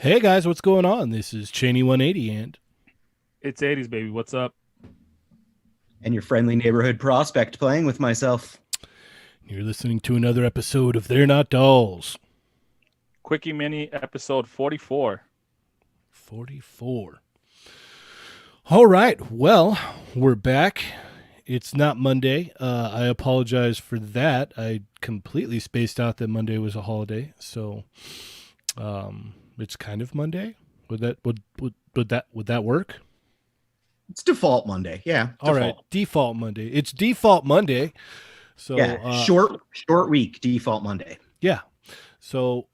Hey guys, what's going on? This is Cheney 180 and It's 80s, baby. What's up? And your friendly neighborhood prospect playing with myself. you're listening to another episode of They're Not Dolls. Quickie Mini episode 44. 44. All right, well, we're back. It's not Monday. I apologize for that. I completely spaced out that Monday was a holiday, so it's kind of Monday. Would that work? It's default Monday. Yeah. All right, default Monday. It's default Monday. So Yeah. Short week, default Monday. yeah. So,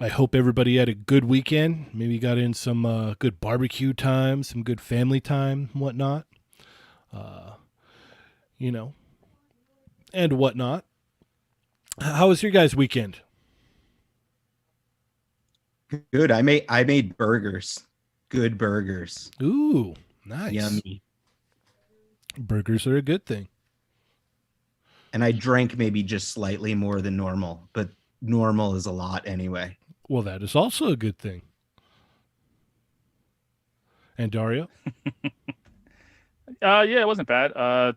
I hope everybody had a good weekend. Maybe got in some good barbecue time, some good family time, whatnot. Uh, you know, and whatnot. How was your guys' weekend? Good. I made burgers. Good burgers. Ooh, nice. Yummy. Burgers are a good thing. And I drank maybe just slightly more than normal, but normal is a lot anyway. Well, that is also a good thing. And Dario? Yeah, it wasn't bad.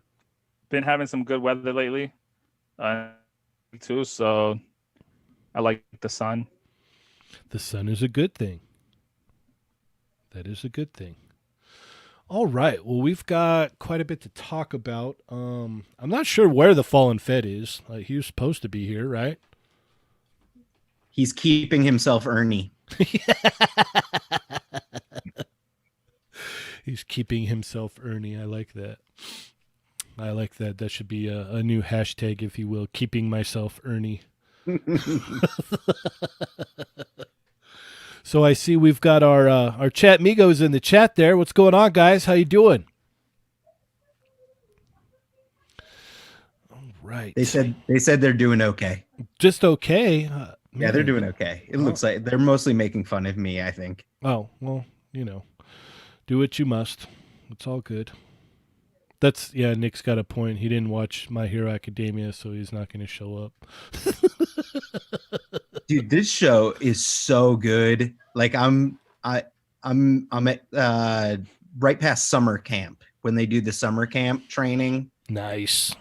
Been having some good weather lately, too. So I like the sun. The sun is a good thing. That is a good thing. All right. Well, we've got quite a bit to talk about. I'm not sure where the fallen Fed is. He was supposed to be here, right? He's keeping himself Ernie. He's keeping himself Ernie. I like that. I like that. That should be a new hashtag, if you will. Keeping myself Ernie. So I see we've got our chat migos in the chat there. What's going on, guys? How you doing? All right. They said they're doing okay. Just okay. Yeah, they're doing okay. It looks like they're mostly making fun of me, I think. Oh, well, do what you must. It's all good. Nick's got a point. He didn't watch My Hero Academia, so he's not going to show up. Dude, this show is so good. Like I'm at right past summer camp when they do the summer camp training. Nice.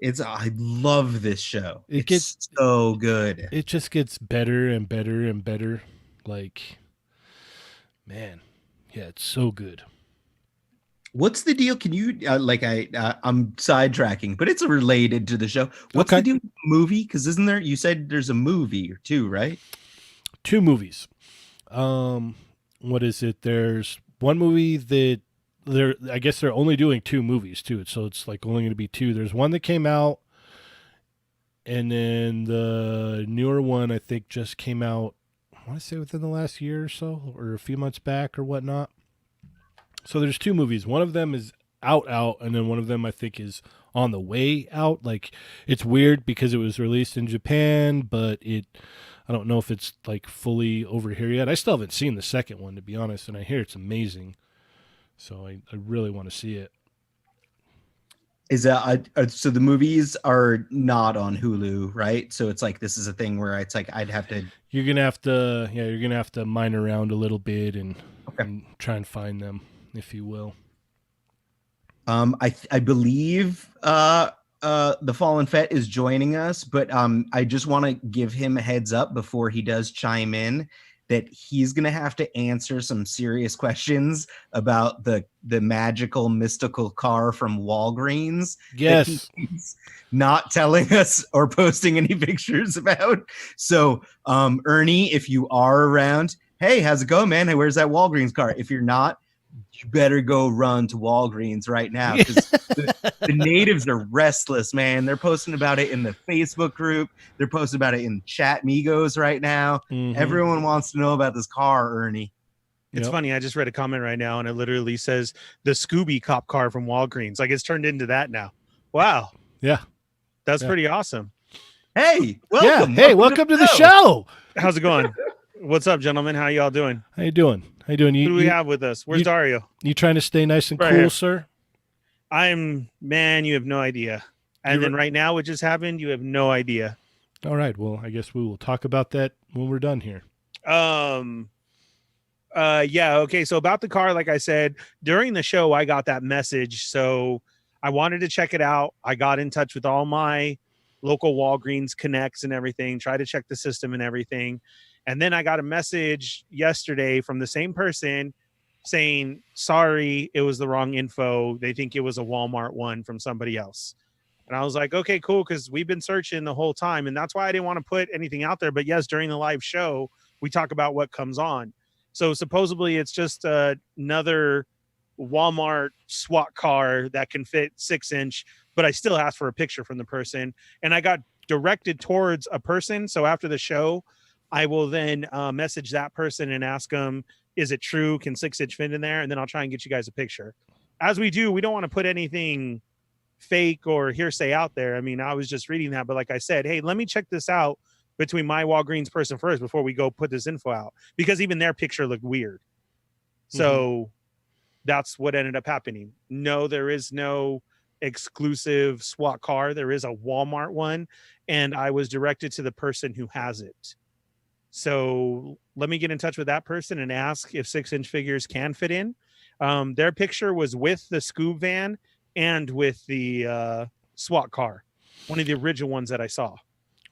I love this show. It It's gets so good. It just gets better and better and better. Like, man, yeah, it's so good. What's the deal? Can you I'm sidetracking, but it's related to the show. What's Okay. the deal with the movie? Because isn't there? You said there's a movie or two, right? 2 movies. What is it? There's one movie that I guess they're only doing 2 movies too. So it's like only going to be 2. There's one that came out, and then the newer one I think just came out. I want to say within the last year or so, or a few months back or whatnot. So there's 2 movies. One of them is out, and then one of them I think is on the way out. Like, it's weird because it was released in Japan, but I don't know if it's like fully over here yet. I still haven't seen the second one, to be honest, and I hear it's amazing. So I really want to see it. Is that so? The movies are not on Hulu, right? So it's like this is a thing where it's like I'd have to. You're gonna have to mine around a little bit and try and find them, if you will. I believe the Fallen Fett is joining us, but I just want to give him a heads up before he does chime in that he's gonna have to answer some serious questions about the magical mystical car from Walgreens. Yes. That he's not telling us or posting any pictures about. So Ernie, if you are around, hey, how's it going, man? Hey, where's that Walgreens car? If you're not, you better go run to Walgreens right now, because the natives are restless, man. They're posting about it in the Facebook group. They're posting about it in chat migos right now. Mhm. Everyone wants to know about this car, Ernie. It's Yep. funny. I just read a comment right now, and it literally says the Scooby cop car from Walgreens. Like, it's turned into that now. Wow, Yeah. that's Yeah. pretty awesome. Hey, welcome. Yeah. Hey, welcome to the show. How's it going? What's up, gentlemen? How y'all doing? How you doing? Who do we have with us? Where's you- Dario? You trying to stay nice and Right cool, here. sir? Man, you have no idea. And You're- then right now, what just happened, you have no idea. All right. Well, I guess we will talk about that when we're done here. Yeah, okay. So about the car, like I said, during the show, I got that message. So I wanted to check it out. I got in touch with all my local Walgreens connects and everything, tried to check the system and everything. And then I got a message yesterday from the same person saying, sorry, it was the wrong info. They think it was a Walmart one from somebody else. And I was like, okay, cool. Cause we've been searching the whole time. And that's why I didn't want to put anything out there. But yes, during the live show, we talk about what comes on. So supposedly it's just another Walmart SWAT car that can fit 6-inch, but I still asked for a picture from the person and I got directed towards a person. So after the show, I will then message that person and ask them, is it true? Can 6-inch fit in there? And then I'll try and get you guys a picture. As we do, we don't want to put anything fake or hearsay out there. I mean, I was just reading that, but like I said, hey, let me check this out between my Walgreens person first before we go put this info out, because even their picture looked weird. So that's what ended up happening. No, there is no exclusive SWAT car. There is a Walmart one, and I was directed to the person who has it. So let me get in touch with that person and ask if 6-inch figures can fit in. Their picture was with the Scoob van and with the SWAT car, one of the original ones that I saw.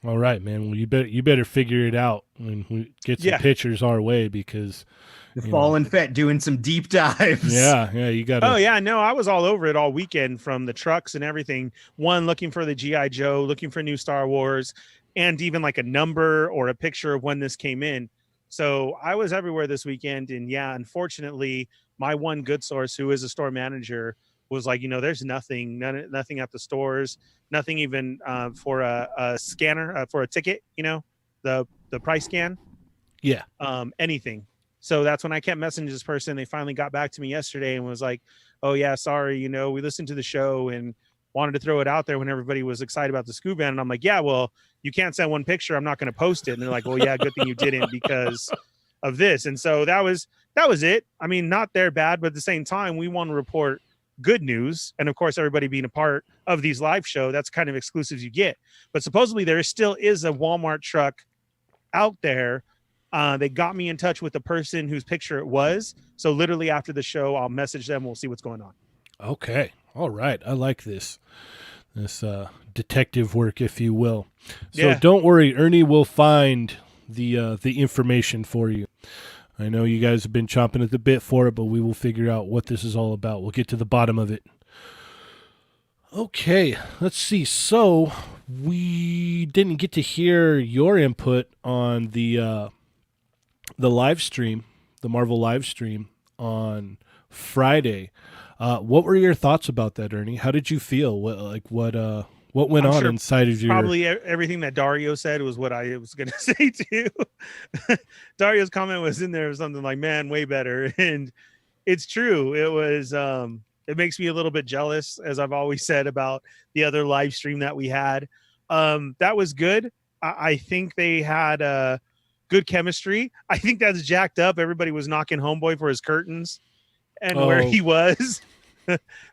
All right, man. Well, you better figure it out when we get some pictures our way, because The Fallen Fett doing some deep dives. Yeah, you got. Oh yeah, no, I was all over it all weekend, from the trucks and everything. One, looking for the GI Joe, looking for new Star Wars, and even like a number or a picture of when this came in. So I was everywhere this weekend, and yeah, unfortunately, my one good source, who is a store manager, was like, there's nothing at the stores, nothing even for a scanner for a ticket, the price scan. Yeah. Anything. So that's when I kept messaging this person. They finally got back to me yesterday and was like, oh yeah, sorry, we listened to the show and wanted to throw it out there when everybody was excited about the Scoob van. And I'm like, yeah, well, you can't send one picture. I'm not going to post it. And they're like, well, yeah, good thing you didn't because of this. And so that was it. I mean, not their bad, but at the same time, we want to report good news. And of course, everybody being a part of these live show, that's kind of exclusives you get. But supposedly there still is a Walmart truck out there. They got me in touch with the person whose picture it was. So literally after the show, I'll message them. We'll see what's going on. Okay. All right. I like this detective work, if you will. So Don't worry. Ernie will find the information for you. I know you guys have been chomping at the bit for it, but we will figure out what this is all about. We'll get to the bottom of it. Okay, let's see. So we didn't get to hear your input on the live stream, the Marvel live stream on Friday. What were your thoughts about that, Ernie? How did you feel? What went on inside of your... Probably everything that Dario said was what I was going to say too. Dario's comment was in there something like, man, way better. And it's true. It was, it makes me a little bit jealous, as I've always said about the other live stream that we had. That was good. I think they had good chemistry. I think that's jacked up. Everybody was knocking Homeboy for his curtains and where he was.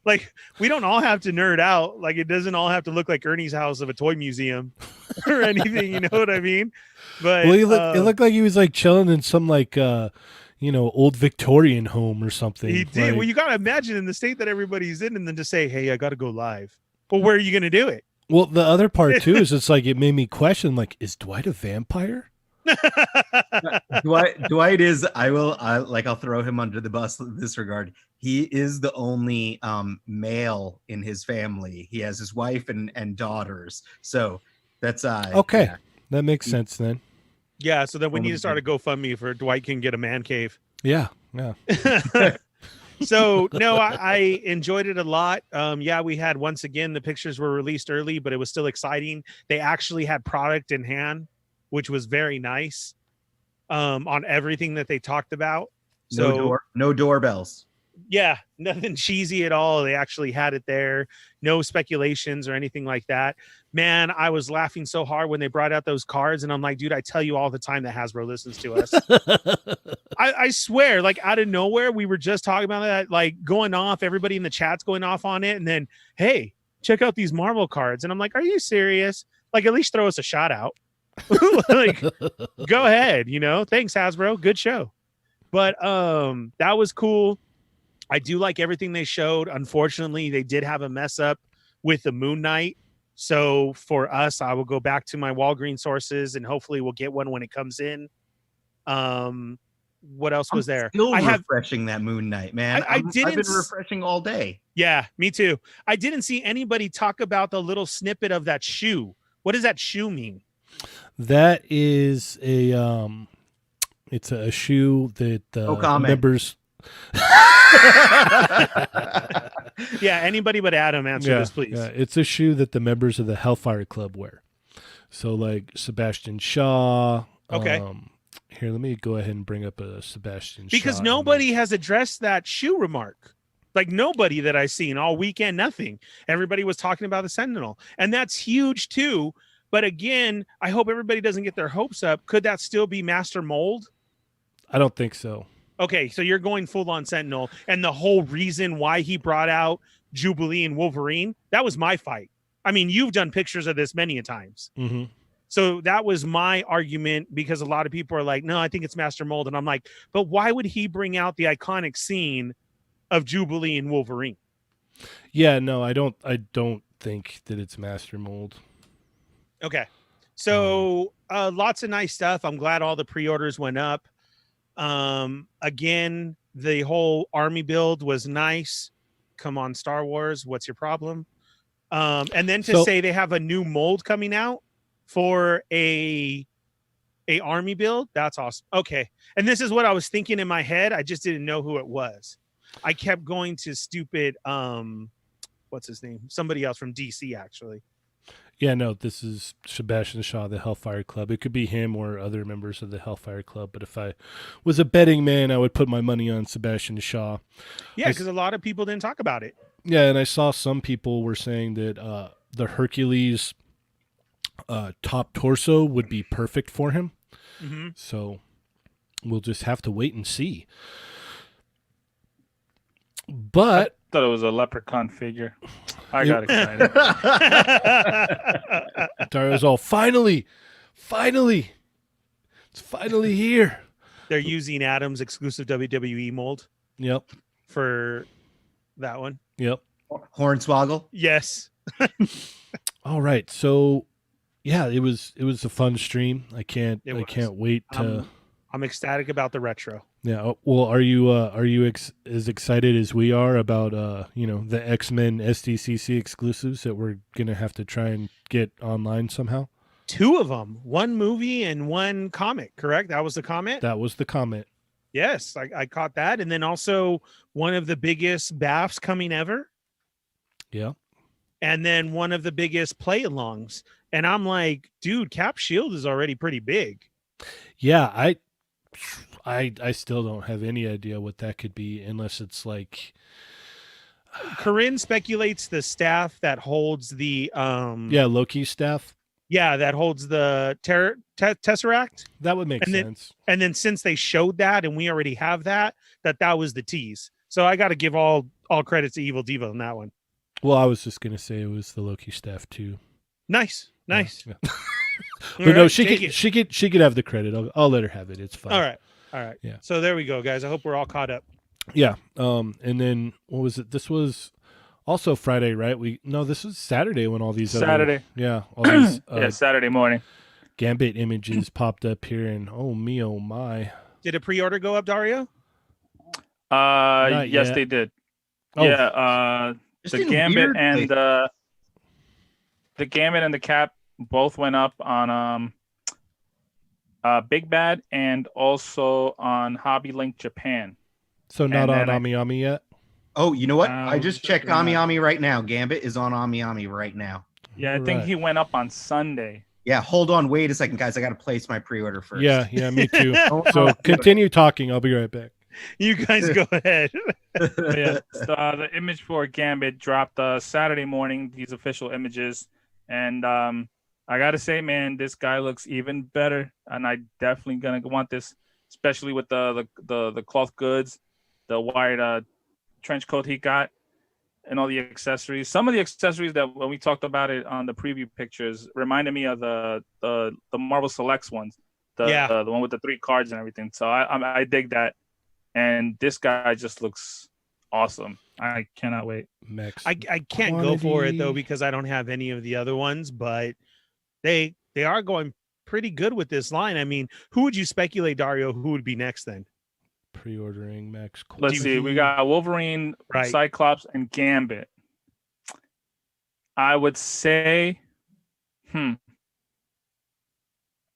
Like, we don't all have to nerd out. Like, it doesn't all have to look like Ernie's house of a toy museum or anything. You know what I mean? But it looked like he was like chilling in some like old Victorian home or something. He did. Well, you got to imagine in the state that everybody's in, and then to say, hey, I got to go live. Well, where are you going to do it? Well, the other part too is it's like, it made me question, like, is Dwight a vampire? Dwight is, I'll throw him under the bus in this regard. He is the only male in his family. He has his wife and daughters. So that's okay. Yeah. That makes sense then. Yeah, so then we need to start a GoFundMe for Dwight can get a man cave. Yeah. So no, I enjoyed it a lot. We had, once again, the pictures were released early, but it was still exciting. They actually had product in hand, which was very nice on everything that they talked about. So no doorbells. Yeah, nothing cheesy at all. They actually had it there. No speculations or anything like that. Man, I was laughing so hard when they brought out those cards, and I'm like, dude, I tell you all the time that Hasbro listens to us. I swear, like, out of nowhere, we were just talking about that, like, going off, everybody in the chat's going off on it, and then, hey, check out these Marvel cards. And I'm like, are you serious? Like, at least throw us a shout out. Like, go ahead, thanks Hasbro, good show. But that was cool. I do like everything they showed. Unfortunately, they did have a mess up with the Moon Knight. So for us, I will go back to my Walgreens sources and hopefully we'll get one when it comes in. What else was there? Still refreshing that Moon Knight, man. I've been refreshing all day. Yeah, me too. I didn't see anybody talk about the little snippet of that shoe. What does that shoe mean? That is it's a shoe that members. Yeah, anybody but Adam answer this, please. Yeah, it's a shoe that the members of the Hellfire Club wear. So like Sebastian Shaw. Okay. Here, let me go ahead and bring up a Sebastian Shaw. Because nobody has addressed that shoe remark. Like nobody that I've seen all weekend, nothing. Everybody was talking about the Sentinel. And that's huge too. But again, I hope everybody doesn't get their hopes up. Could that still be Master Mold? I don't think so. Okay, so you're going full on Sentinel. And the whole reason why he brought out Jubilee and Wolverine, that was my fight. I mean, you've done pictures of this many a times. Mm-hmm. So that was my argument because a lot of people are like, no, I think it's Master Mold. And I'm like, but why would he bring out the iconic scene of Jubilee and Wolverine? Yeah, no, I don't think that it's Master Mold. Okay. So lots of nice stuff. I'm glad all the pre-orders went up. Again, the whole army build was nice. Come on, Star Wars. What's your problem? And then to say they have a new mold coming out for a army build, that's awesome. Okay. And this is what I was thinking in my head. I just didn't know who it was. I kept going to stupid what's his name? Somebody else from DC actually. Yeah, no, this is Sebastian Shaw, the Hellfire Club. It could be him or other members of the Hellfire Club, but if I was a betting man, I would put my money on Sebastian Shaw. Yeah, because a lot of people didn't talk about it. Yeah, and I saw some people were saying that the Hercules top torso would be perfect for him. Mm-hmm. So we'll just have to wait and see. But I thought it was a leprechaun figure. I got excited. Dario's all, finally, it's finally here. They're using Adam's exclusive WWE mold. Yep. For that one. Yep. Hornswoggle. Yes. All right. So yeah, it was a fun stream. I can't wait to. I'm ecstatic about the retro. Yeah. Well, are you as excited as we are about the X-Men SDCC exclusives that we're gonna have to try and get online somehow? 2 of them, 1 movie and 1 comic. Correct? That was the comment. That was the comment. Yes, I caught that, and then also one of the biggest BAFs coming ever. Yeah. And then one of the biggest play-alongs, and I'm like, dude, Cap Shield is already pretty big. Yeah, I still don't have any idea what that could be unless it's like Corinne speculates the staff that holds the Loki's staff. Yeah, that holds the Tesseract. That would make sense. And then since they showed that and we already have that was the tease. So I got to give all credits to Evil Diva on that one. Well, I was just going to say it was the Loki staff too. Nice. Yeah. But no, she could have the credit. I'll let her have it. It's fine. All right. Yeah. So there we go, guys. I hope we're all caught up. Yeah. And then what was it? This was also Friday, right? This was Saturday when all these Saturday. All these Saturday morning. Gambit images popped up here, and oh my. Did a pre-order go up, Dario? Yes, yet. they did. Oh. Yeah. The Gambit and the Gambit and the Cap both went up on Big Bad and also on Hobby Link Japan. So not on Ami yet? Oh, you know what? I just checked Ami right now. Gambit is on Ami right now. Yeah, I think he went up on Sunday. Yeah, hold on. Wait a second, guys. I got to place my pre-order first. Yeah, me too. So continue talking. I'll be right back. You guys go ahead. Yeah, the image for Gambit dropped Saturday morning, these official images. And I got to say, man, this guy looks even better. And I definitely going to want this, especially with the cloth goods, the white trench coat he got. and all the accessories. Some of the accessories that when we talked about it on the preview pictures reminded me of the Marvel Selects ones, the one with the 3 cards and everything. So I dig that, and this guy just looks awesome. I cannot wait. Max. I can't go for it though because I don't have any of the other ones, but they are going pretty good with this line. I mean, who would you speculate, Dario? Who would be next then? Pre-ordering Max. Let's see. We got Wolverine, Right. Cyclops, and Gambit. I would say,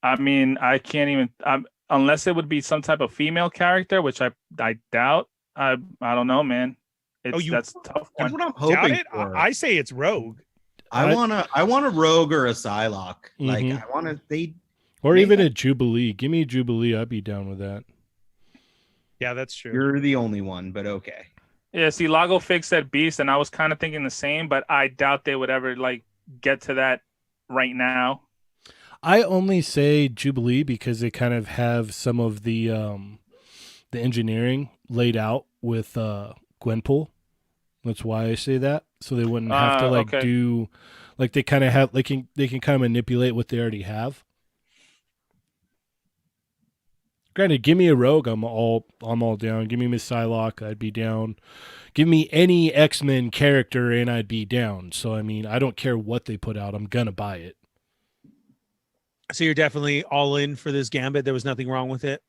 I mean, I can't even. Unless it would be some type of female character, which I doubt. I don't know, man. That's a tough That's one. what I'm hoping Doubt it? for. I say it's Rogue. I want a Rogue or a Psylocke. Like Mhm. I want to. They Or Make even it- a Jubilee. Give me a Jubilee. I'd be down with that. Yeah, that's true. You're the only one, but okay. Yeah, see, Lago Fig said Beast, and I was kind of thinking the same, but I doubt they would ever like get to that right now. I only say Jubilee because they kind of have some of the engineering laid out with Gwenpool. That's why I say that. So they wouldn't have to okay. do like they kind of have they can kind of manipulate what they already have. Granted, give me a Rogue, I'm all down. Give me Miss Psylocke, I'd be down. Give me any X-Men character and I'd be down. So I mean, I don't care what they put out, I'm gonna buy it. So you're definitely all in for this Gambit. There was nothing wrong with it.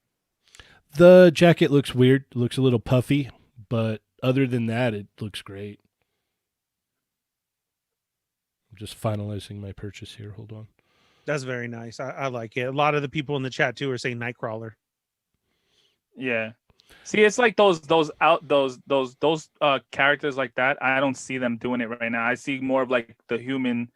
The jacket looks weird, looks a little puffy, but other than that, it looks great. I'm just finalizing my purchase here. Hold on. That's very nice. I like it. A lot of the people in the chat too are saying Nightcrawler. Yeah. See, it's like those characters like that. I don't see them doing it right now. I see more of like the human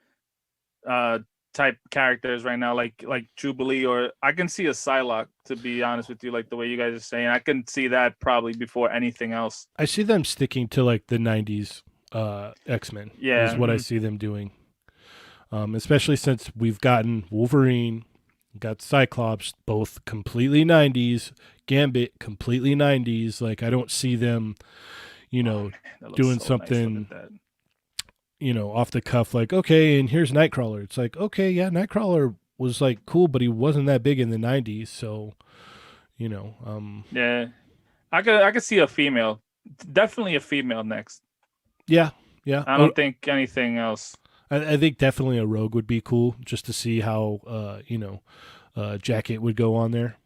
type characters right now, like Jubilee, or I can see a Psylocke, to be honest with you, like the way you guys are saying. I can see that probably before anything else. I see them sticking to like the 90s X-Men. Yeah. Is what I see them doing. Especially since we've gotten Wolverine, got Cyclops, both completely 90s, Gambit, completely 90s. Like, I don't see them, That looks doing so nice. Look something- at that. off the cuff, like, okay, and here's Nightcrawler. It's like, okay, yeah, Nightcrawler was like cool, but he wasn't that big in the 90s. So, Yeah, I could see a female, definitely a female next. yeah. I don't think anything else. I think definitely a Rogue would be cool just to see how, Jacket would go on there.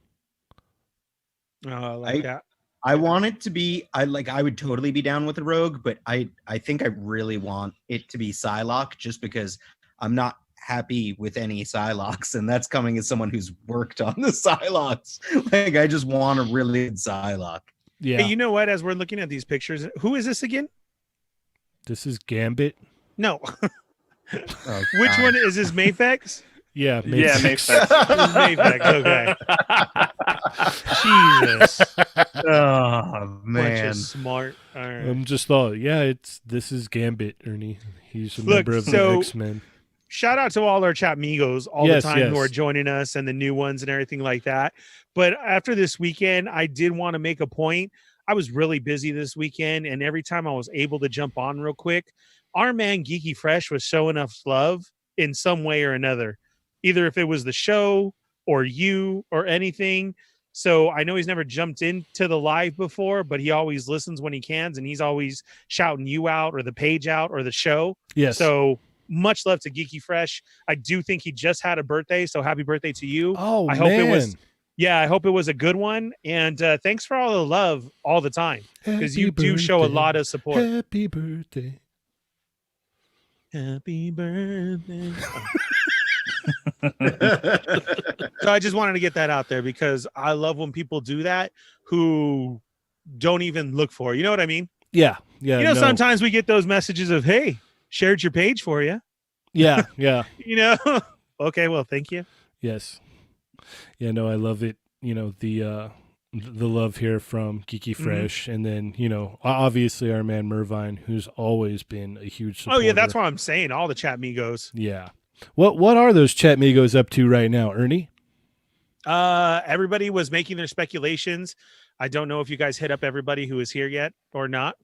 Oh, I like that. I want it to be. I would totally be down with a Rogue, but I think I really want it to be Psylocke, just because I'm not happy with any Psylocks, and that's coming as someone who's worked on the Psylocks. Like, I just want a really good Psylocke. Yeah. Hey, you know what? As we're looking at these pictures, who is this again? This is Gambit. No. Oh, Which God. one is this? Mayfex? Yeah. Yeah, makes sense. This is Mayfex. Okay. Jesus. Oh Bunch man. of smart. All right. I'm just thought, this is Gambit, Ernie. He's a Look, member of the so- X-Men. Shout out to all our chat migos all Yes, the time who yes. are joining us and the new ones and everything like that. But after this weekend, I did want to make a point. I was really busy this weekend, and every time I was able to jump on real quick, our man Geeky Fresh was showing us love in some way or another, either if it was the show or you or anything. So I know he's never jumped into the live before, but he always listens when he can, and he's always shouting you out or the page out or the show. Yes. So much love to Geeky Fresh. I do think he just had a birthday, so happy birthday to you. oh, I man. hope it was- Yeah, I hope it was a good one. And thanks for all the love all the time, because you do show a lot of support. Happy birthday. Happy birthday. So I just wanted to get that out there because I love when people do that who don't even look for it. You know what I mean? Yeah. Yeah. You know, no. sometimes we get those messages of, hey, shared your page for you. Yeah. Yeah. You know? Okay, well, thank you. Yes. Yeah, no, I love it. The love here from Geeky Fresh, and then, obviously our man Mervine, who's always been a huge supporter. Oh, yeah, that's what I'm saying. All the chat migos. Yeah. What are those chat migos up to right now, Ernie? Everybody was making their speculations. I don't know if you guys hit up everybody who is here yet or not.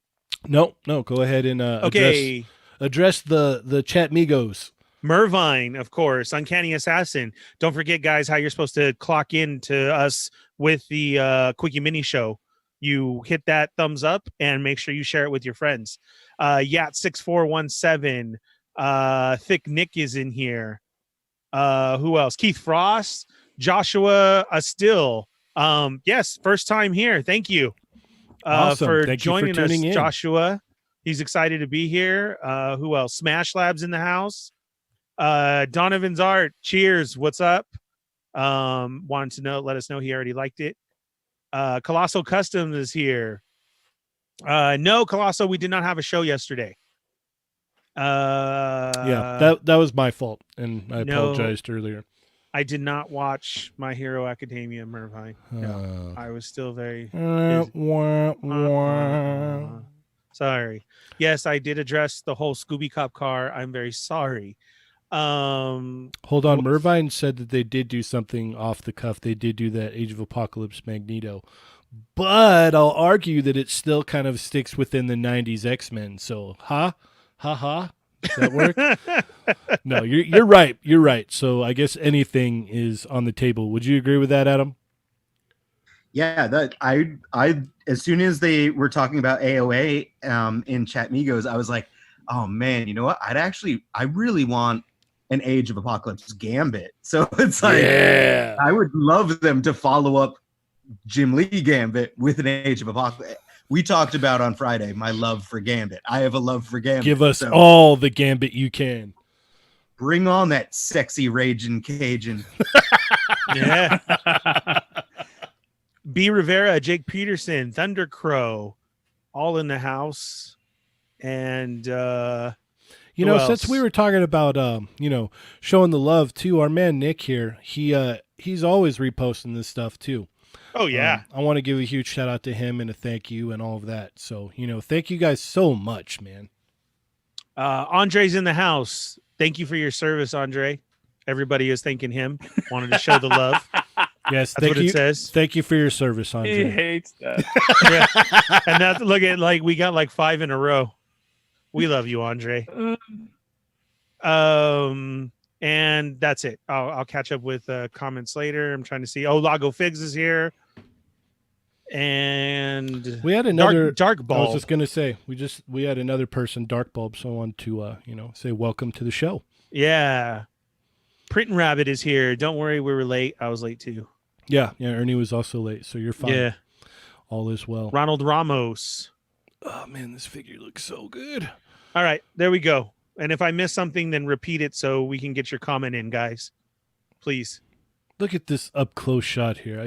No, no. Go ahead and Okay. address the chat migos. Mervine, of course, Uncanny Assassin. Don't forget, guys, how you're supposed to clock in to us with the Quickie Mini show. You hit that thumbs up and make sure you share it with your friends. Yat6417. Thick Nick is in here. Who else? Keith Frost, Joshua Still. Yes, first time here. Thank you Awesome. for Thank you for joining us, tuning in. Joshua. He's excited to be here. Who else? Smash Labs in the house. Donovan's Art. Cheers. What's up? Wanted to know, let us know he already liked it. Colossal Customs is here. No, Colossal, we did not have a show yesterday. Yeah, that was my fault, and I apologized earlier. I did not watch My Hero Academia, Mervine. No, I was still very sorry. Yes, I did address the whole Scooby Cop car. I'm very sorry. Hold on, Mervine said that they did do something off the cuff. They did do that Age of Apocalypse Magneto, but I'll argue that it still kind of sticks within the 90s X-Men. So ha ha, does that work? No, you're right. You're right. So I guess anything is on the table. Would you agree with that, Adam? Yeah, that I as soon as they were talking about AOA in Chat Migos, I was like, oh man, you know what? I really want an Age of Apocalypse Gambit. So it's like, yeah, I would love them to follow up Jim Lee Gambit with an Age of Apocalypse. We talked about on Friday my love for Gambit. I have a love for Gambit. Give us all the Gambit you can. Bring on that sexy Raging Cajun. Yeah. B. Rivera, Jake Peterson, Thunder Crow, all in the house. And you know, since we were talking about showing the love to our man Nick here, he's always reposting this stuff too. Oh yeah. I want to give a huge shout out to him and a thank you and all of that. So, thank you guys so much, man. Andre's in the house. Thank you for your service, Andre. Everybody is thanking him. Wanted to show the love. Yes, that's what it says. Thank you for your service, Andre. He hates that. Yeah. And that's look at we got like 5 in a row. We love you, Andre. And that's it. I'll catch up with comments later. I'm trying to see. Oh, Lago Figs is here. And we had another dark bulb. I was just gonna say we had another person, Dark Bulb. So I wanted to say welcome to the show. Yeah, Printin' Rabbit is here. Don't worry, we were late. I was late too. Yeah. Ernie was also late, so you're fine. Yeah, all is well. Ronald Ramos. Oh man, this figure looks so good. All right, there we go. And if I miss something, then repeat it so we can get your comment in, guys. Please. Look at this up close shot here.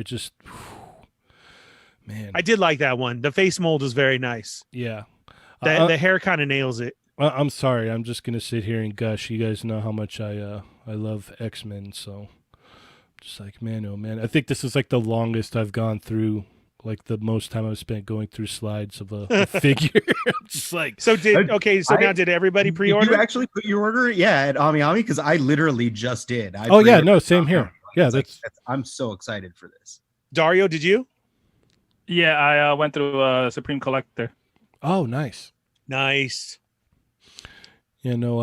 Man, I did like that one. The face mold is very nice. Yeah, the hair kind of nails it. I'm sorry. I'm just gonna sit here and gush. You guys know how much I love X-Men. So, just like man, oh man, I think this is like the longest I've gone through. Like the most time I've spent going through slides of a figure. Just like so. Now did everybody pre-order? Did you actually put your order? Yeah, at Ami Ami, because I literally just did. Same here. Yeah, that's I'm so excited for this. Dario, did you? Yeah, I went through Supreme Collector. Oh, nice. Nice. Yeah, no,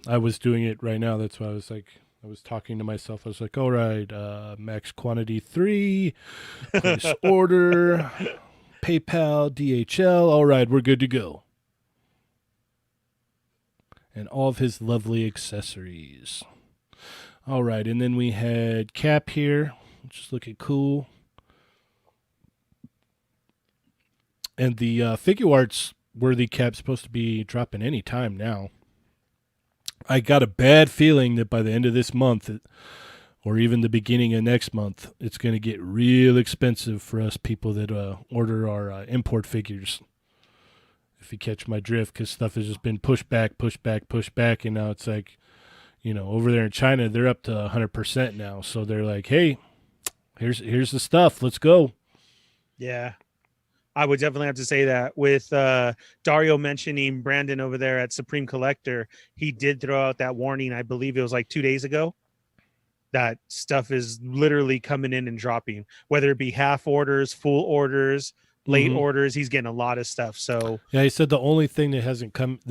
I was doing it right now. That's why I was talking to myself. I was like, all right, max quantity 3, place order, PayPal, DHL. All right, we're good to go. And all of his lovely accessories. All right, and then we had Cap here, which is looking cool. And the Figure Arts worthy Cap's supposed to be dropping any time now. I got a bad feeling that by the end of this month, or even the beginning of next month, it's going to get real expensive for us people that order our import figures. If you catch my drift, because stuff has just been pushed back, and now it's like, over there in China, they're up to 100% now. So they're like, hey, here's the stuff. Let's go. Yeah. I would definitely have to say that with Dario mentioning Brandon over there at Supreme Collector, he did throw out that warning. I believe it was like 2 days ago that stuff is literally coming in and dropping, whether it be half orders, full orders, late Mhm. orders. He's getting a lot of stuff. So Yeah, he said the only thing that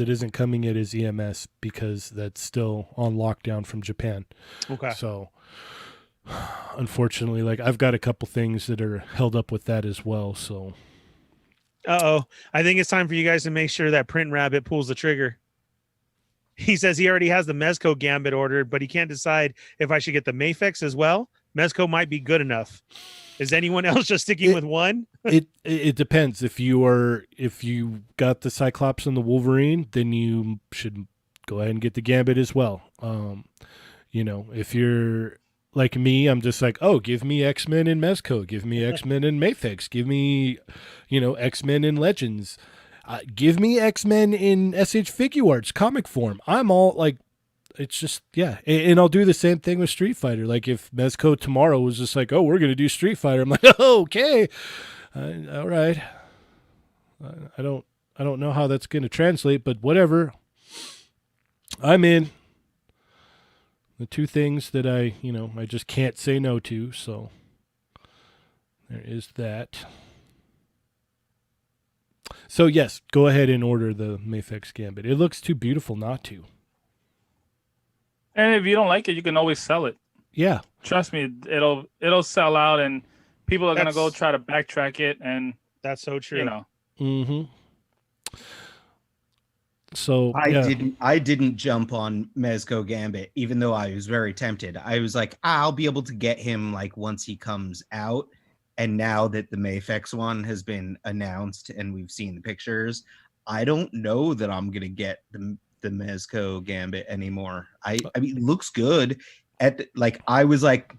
isn't coming yet is EMS because that's still on lockdown from Japan. okay. So unfortunately, like I've got a couple things that are held up with that as well. So I think it's time for you guys to make sure that Print Rabbit pulls the trigger. He says he already has the Mezco Gambit ordered, but he can't decide if I should get the Mafex as well. Mezco might be good enough. Is anyone else just sticking with one? it depends. If you got the Cyclops and the Wolverine, then you should go ahead and get the Gambit as well. If you're like me, I'm just like, oh, give me X-Men in Mezco, give me X-Men in Mafex, give me, X-Men in Legends, give me X-Men in SH Figuarts comic form. I'm all like, it's just, yeah. And I'll do the same thing with Street Fighter. Like if Mezco tomorrow was just like, oh, we're going to do Street Fighter, I'm like, oh, okay. All right. I don't know how that's going to translate, but whatever. I'm in. The two things that I just can't say no to, so there is that. So yes, go ahead and order the Mafex Gambit. It looks too beautiful not to. And if you don't like it, you can always sell it. Yeah. Trust me, it'll sell out, and people are gonna go That's- try to backtrack it, and That's so true. Mm-hmm. So I didn't jump on Mezco Gambit, even though I was very tempted. I was like, I'll be able to get him like once he comes out. And now that the Mafex one has been announced and we've seen the pictures, I don't know that I'm gonna get the Mezco Gambit anymore. I mean, it looks good. I was like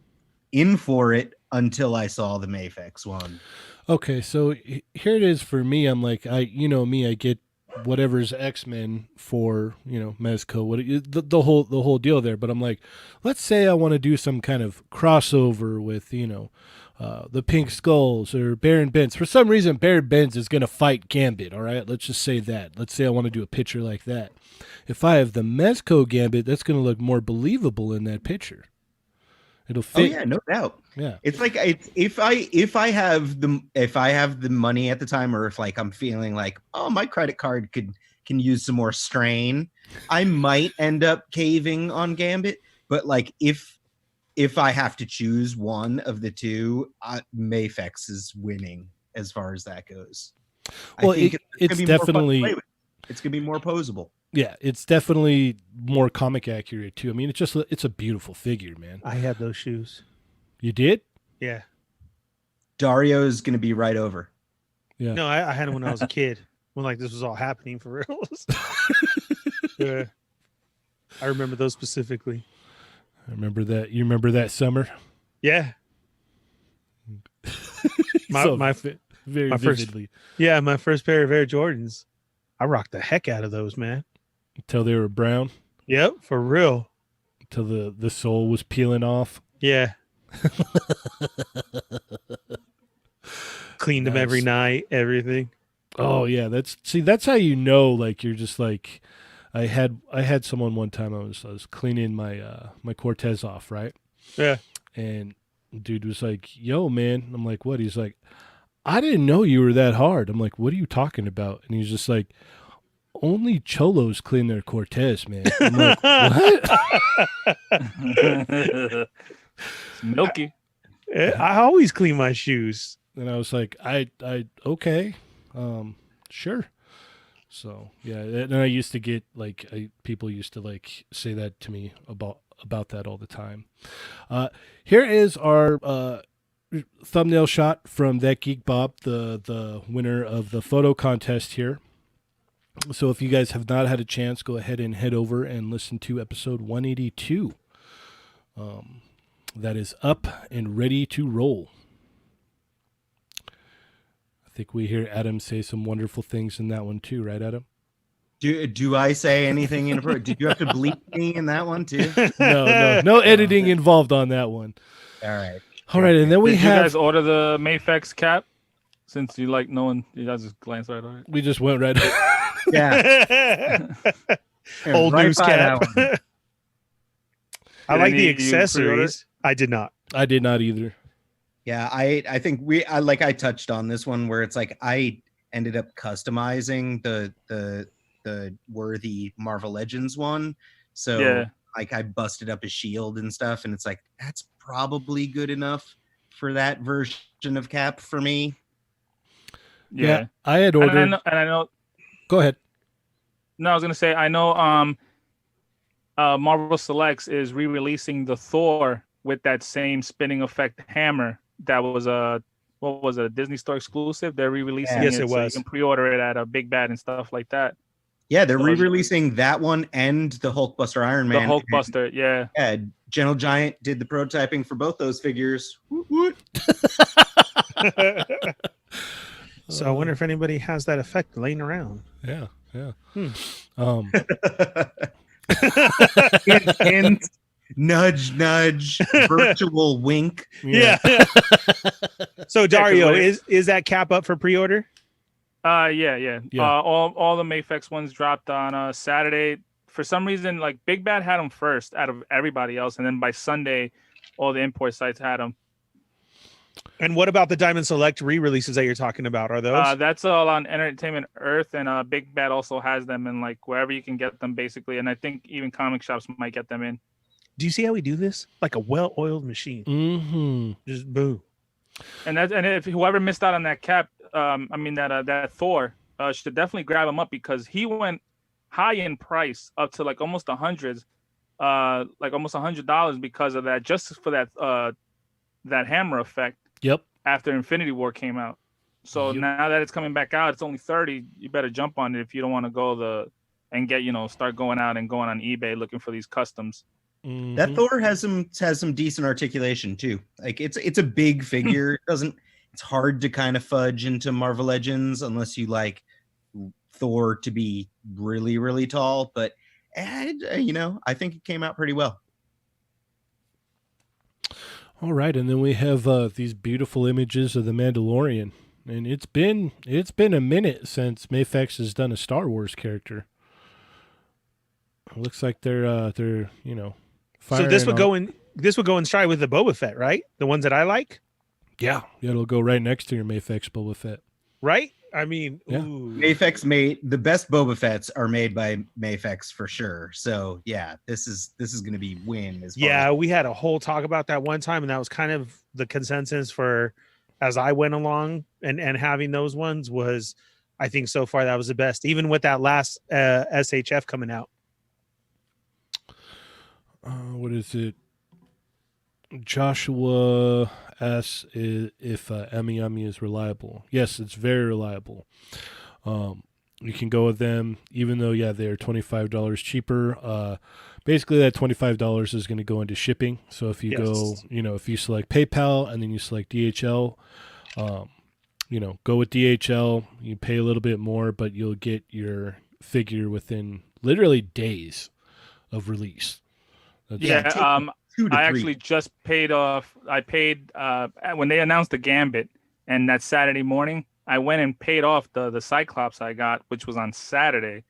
in for it until I saw the Mafex one. Okay, so here it is for me. I'm like, I get whatever's X-Men for, Mezco, the whole deal there. But I'm like, let's say I want to do some kind of crossover with, the Pink Skulls or Baron Benz. For some reason, Baron Benz is going to fight Gambit. All right, let's just say that. Let's say I want to do a picture like that. If I have the Mezco Gambit, that's going to look more believable in that picture. It'll fit. Oh yeah, no doubt. Yeah. It's like if I have the money at the time, or if like I'm feeling like, oh, my credit card can use some more strain, I might end up caving on Gambit. But like if I have to choose one of the two, Mafex is winning as far as that goes. Well, I think it's definitely it's gonna be more posable. Yeah, it's definitely more comic accurate too. I mean, it's a beautiful figure, man. I had those shoes. You did? Yeah. Dario is gonna be right over. Yeah. No, I had them when I was a kid. When like this was all happening for real. Yeah. I remember those specifically. I remember that. You remember that summer? Yeah. Very my first- vividly. Yeah, my first pair of Air Jordans. I rocked the heck out of those, man. Until they were brown. Yep, for real. Until the sole was peeling off. Yeah. Cleaned them every night, everything. Oh yeah, that's how you know. Like you're just like, I had someone one time. I was cleaning my my Cortez off, right? Yeah. And dude was like, "Yo, man." I'm like, "What?" He's like, "I didn't know you were that hard." I'm like, "What are you talking about?" And he's just like, "Only cholos clean their Cortez, man." I'm like, "What?" It's milky. I always clean my shoes. And I was like, I okay, sure. So yeah, and I used to get like people used to like say that to me about that all the time. Here is our thumbnail shot from That Geek Bob, the winner of the photo contest here. So if you guys have not had a chance, go ahead and head over and listen to episode 182. That is up and ready to roll. I think we hear Adam say some wonderful things in that one too, right, Adam? Do I say anything inappropriate? Did you have to bleep me in that one too? No editing involved on that one. All right. All right, and then we Did you have. guys order the Mafex cap? Since you like knowing, you guys just glance right on it. We just went right. Yeah. Old Right news by cap. that one. I like the Did any of you pre-order? accessories. I did not. I did not either. Yeah, I think I touched on this one where it's like I ended up customizing the worthy Marvel Legends one. So Yeah, like I busted up his shield and stuff, and it's like that's probably good enough for that version of Cap for me. Yeah, yeah. I had And ordered. I know. Go ahead. No, I was gonna say I know. Marvel Selects is re-releasing the Thor with that same spinning effect hammer that was a what was it, a Disney Store exclusive. They're re-releasing Yes, it it so you was. can pre-order it at a Big Bad and stuff like that. Yeah, they're So re-releasing that one and the Hulkbuster Iron the Man. Hulkbuster, yeah. Yeah, Gentle Giant did the prototyping for both those figures. Woot, woot. So I wonder if anybody has that effect laying around. Yeah, yeah. Hmm. Um, Hint, hint, nudge, nudge, virtual wink. Yeah. So 'cause Dario, when it- is that Cap up for pre-order? Yeah. Yeah. All the Mayfex ones dropped on Saturday. For some reason, like Big Bad had them first out of everybody else, and then by Sunday, all the import sites had them. And what about the Diamond Select re-releases that you're talking about? Are those? That's all on Entertainment Earth, and Big Bad also has them in like wherever you can get them, basically. And I think even comic shops might get them in. Do you see how we do this? Like a well-oiled machine. mm-hmm. Just boom. And if whoever missed out on that Cap, that Thor, should definitely grab him up because he went high in price up to like almost like almost $100 because of that, just for that hammer effect. Yep. After Infinity War came out. So Yep. now that it's coming back out, it's only 30. You better jump on it if you don't want to go and get, start going out and going on eBay looking for these customs. Mhm. That Thor has some decent articulation too. Like it's a big figure. It's hard to kind of fudge into Marvel Legends unless you like Thor to be really, really tall. But I think it came out pretty well. All right, and then we have these beautiful images of the Mandalorian, and it's been a minute since Mayfex has done a Star Wars character. It looks like they're So firing this would on- go in stride with the Boba Fett, right? The ones that I like, Yeah, it'll go right next to your Mayfex Boba Fett. right? I mean, Yeah. ooh. Mayfex made the best Boba Fett's are made by Mayfex for sure. So yeah, this is going to be win as far Yeah, we had a whole talk about that one time, and that was kind of the consensus for as I went along and having those ones was, I think so far that was the best, even with that last SHF coming out. What is it? Joshua asks if Ami Ami is reliable. Yes, it's very reliable. You can go with them, even though they're $25 cheaper. Basically, that $25 is going to go into shipping. So if you go, if you select PayPal and then you select DHL, go with DHL. You pay a little bit more, but you'll get your figure within literally days of release. That's- I actually just paid off. I paid when they announced the Gambit, and that Saturday morning, I went and paid off the Cyclops I got, which was on Saturday,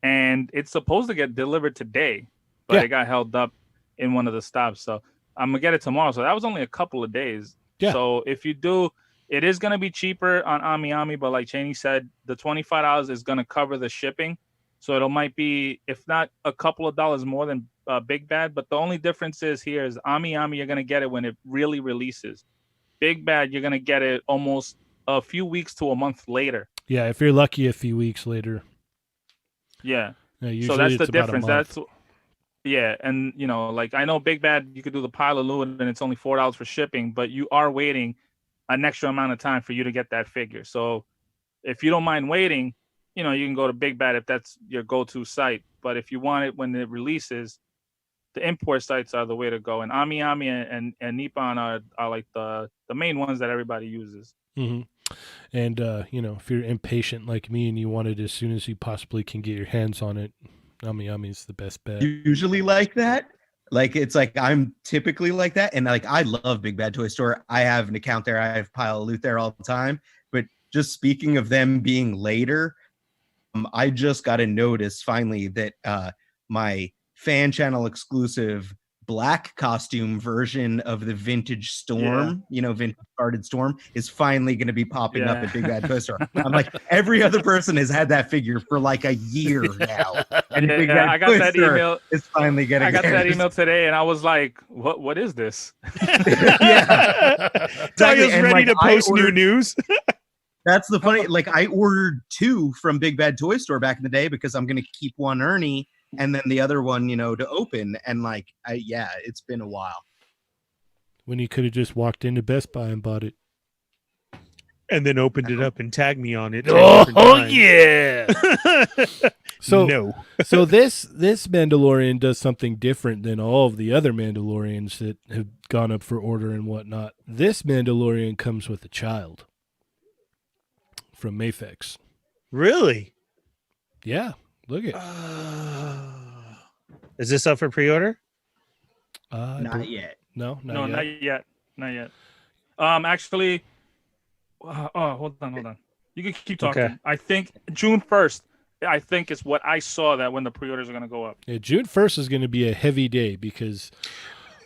and it's supposed to get delivered today, but it got held up in one of the stops. So I'm gonna get it tomorrow. So that was only a couple of days. Yeah. So if you do, it is gonna be cheaper on Ami Ami, but like Cheney said, the $25 is gonna cover the shipping. So it might be, if not a couple of dollars more than Big Bad, but the only difference is here is Ami Ami, you're going to get it when it really releases. Big Bad, you're going to get it almost a few weeks to a month later. Yeah, if you're lucky, a few weeks later. Yeah. Usually So that's the it's about a difference. month. And like I know Big Bad, you could do the pile of loot and it's only $4 for shipping, but you are waiting an extra amount of time for you to get that figure. So if you don't mind waiting, you can go to Big Bad if that's your go-to site. But if you want it when it releases, the import sites are the way to go. And Ami Ami and Nippon are like the main ones that everybody uses. Mm-hmm. And, if you're impatient like me and you want it as soon as you possibly can get your hands on it, Ami Ami is the best bet. Usually like that. Like it's like I'm typically like that. And like I love Big Bad Toy Store. I have an account there. I have a pile of loot there all the time. But just speaking of them being later, I just got a notice finally that my fan channel exclusive black costume version of the vintage Storm, vintage carded Storm, is finally going to be popping up at Big Bad Toy Store. I'm like, every other person has had that figure for like a year now, and Big Bad I got Toy that Store email. is finally getting. I got that theirs. email today, and I was like, "What is this?" Yeah, Tayo's And, ready like, to I post new ordered- news. That's the funny. Like, I ordered 2 from Big Bad Toy Store back in the day because I'm going to keep one Ernie and then the other one, to open. And like, it's been a while. When you could have just walked into Best Buy and bought it. And then opened it up and tagged me on it. Yeah. So no. so this Mandalorian does something different than all of the other Mandalorians that have gone up for order and whatnot. This Mandalorian comes with a child from Mafex. Really? Yeah, look at. Is this up for pre-order? Not yet. No, No, not yet. Not yet. Actually, hold on. You can keep talking. Okay. I think June 1st. I think is what I saw that when the pre-orders are going to go up. Yeah, June 1st is going to be a heavy day because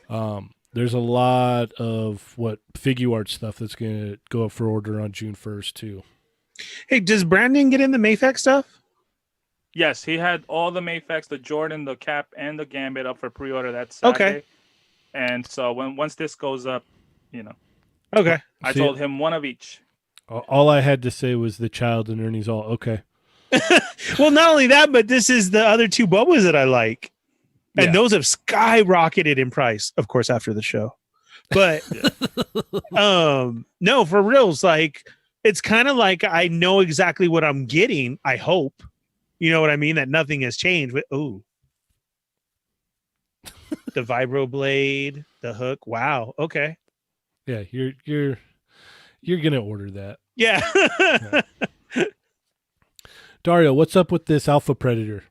there's a lot of figure art stuff that's going to go up for order on June 1st too. Hey, does Brandon get in the Mafex stuff? Yes, he had all the Mafex, the Jordan, the Cap, and the Gambit up for pre-order that Saturday. Okay. And so once this goes up, Okay. I See, told him one of each. all I had to say was the child, and Ernie's all okay. Well, not only that, but this is the other 2 Bubas that I like. And Yeah. those have skyrocketed in price, of course, after the show. But no, for reals, like it's kind of like I know exactly what I'm getting, I hope. You know what I mean? That nothing has changed. But the vibro blade, the hook. Wow. Okay. Yeah, you're gonna order that. Yeah. Dario, what's up with this Alpha Predator?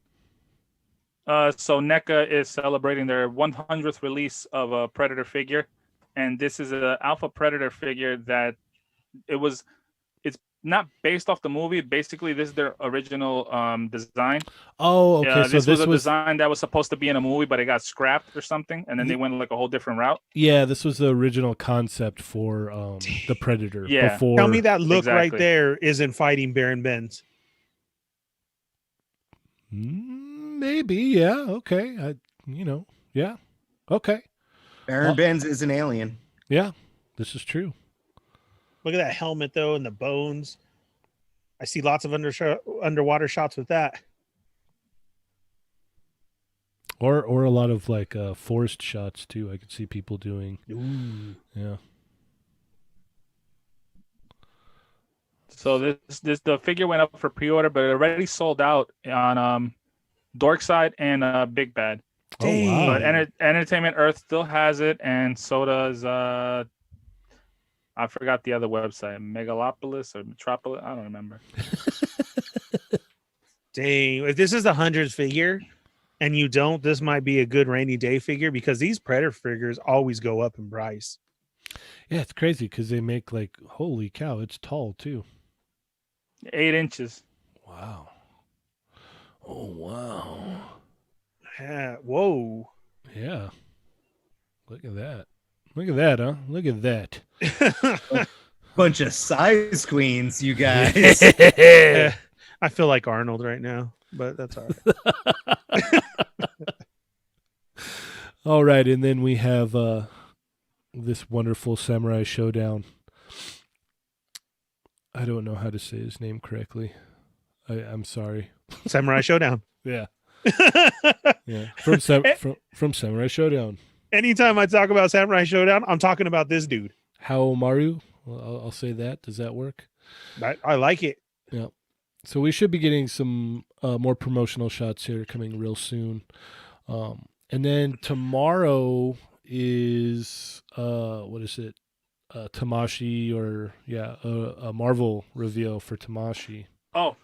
So NECA is celebrating their 100th release of a Predator figure, and this is an Alpha Predator figure that it's not based off the movie. Basically, this is their original design. Oh, okay. So this was a design that was supposed to be in a movie, but it got scrapped or something, and then they went like a whole different route. Yeah, this was the original concept for the Predator. Yeah. Before... Tell me that look right Exactly. there isn't fighting Baron Benz. Maybe, yeah, okay. Yeah, okay. Baron Benz is an alien. Yeah, this is true. Look at that helmet though, and the bones. I see lots of underwater shots with that. Or a lot of like forest shots too. I could see people doing. Ooh. Yeah. So the figure went up for pre-order, but it already sold out on Dorkside and Big Bad. Dang. Oh wow. But Entertainment Earth still has it, and so does I forgot the other website, Megalopolis or Metropolis. I don't remember. Dang. If this is the 100th figure and you don't, this might be a good rainy day figure because these Predator figures always go up in price. Yeah, it's crazy because they make like, holy cow, it's tall too. 8 inches. Wow. Oh wow. Yeah. Whoa. Yeah. Look at that. Look at that, huh? Look at that. Bunch of size queens, you guys. I feel like Arnold right now, but that's all right. All right, and then we have this wonderful Samurai Showdown. I don't know how to say his name correctly. I'm sorry. Samurai Showdown. Yeah. Yeah. From Samurai Showdown. Anytime I talk about Samurai Showdown, I'm talking about this dude. Haomaru. Well, I'll say that. Does that work? I like it. Yeah. So we should be getting some more promotional shots here coming real soon. And then tomorrow is what is it? Tamashi, or a Marvel reveal for Tamashi. Oh,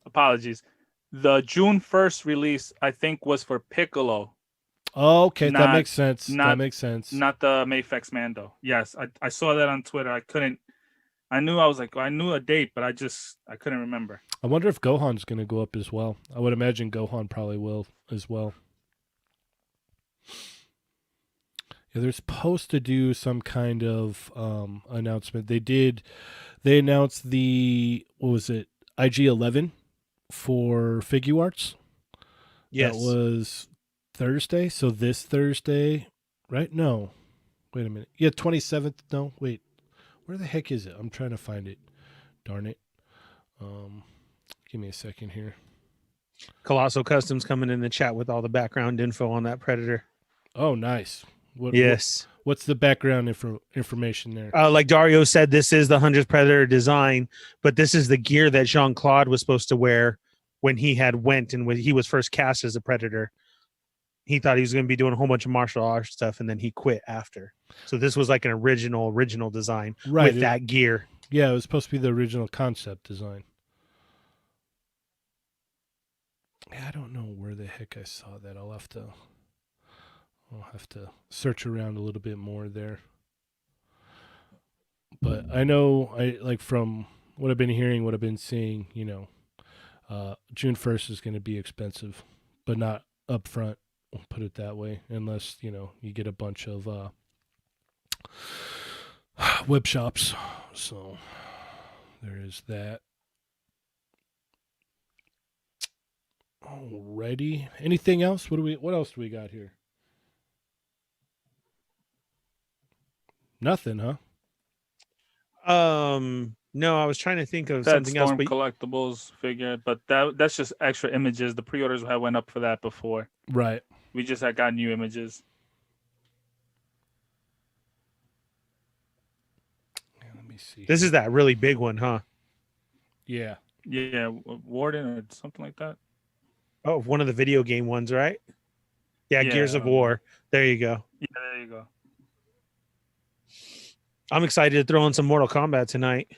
apologies. The June 1st release, I think, was for Piccolo, Oh, okay, that Not- makes sense. That not- makes sense. not the Mafex Mando. Yes, I saw that on Twitter. I knew a date, but I couldn't remember. I wonder if Gohan's going to go up as well. I would imagine Gohan probably will as well. Yeah, they're supposed to do some kind of announcement. They did. They announced the what was it? IG-11 for Figuarts. Yes. That was Thursday. So this Thursday, right? No, wait a minute. Yeah, 27th. No, wait. Where the heck is it? I'm trying to find it. Darn it. Give me a second here. Colossal Customs coming in the chat with all the background info on that Predator. Oh, nice. Yes. What's the background information there? Like Dario said, this is the 100th Predator design, but this is the gear that Jean-Claude was supposed to wear when he had went and when he was first cast as a Predator. He thought he was going to be doing a whole bunch of martial arts stuff, and then he quit after. So this was like an original design with that gear. Yeah, it was supposed to be the original concept design. I don't know where the heck I saw that. I'll have to search around a little bit more there. But I know, from what I've been hearing, what I've been seeing, June 1st is going to be expensive, but not upfront. We'll put it that way, unless you get a bunch of web shops. So there is that. Alrighty. Anything else? What else do we got here? Nothing, huh? No, I was trying to think of That something else. Storm But collectibles figure, but that's just extra images. The pre-orders had went up for that before. Right. We just had got new images. Yeah, let me see. this is that really big one, huh? Yeah. Yeah, Warden or something like that. Oh, one of the video game ones, right? Yeah, Gears of War. There you go. Yeah, there you go. I'm excited to throw in some Mortal Kombat tonight.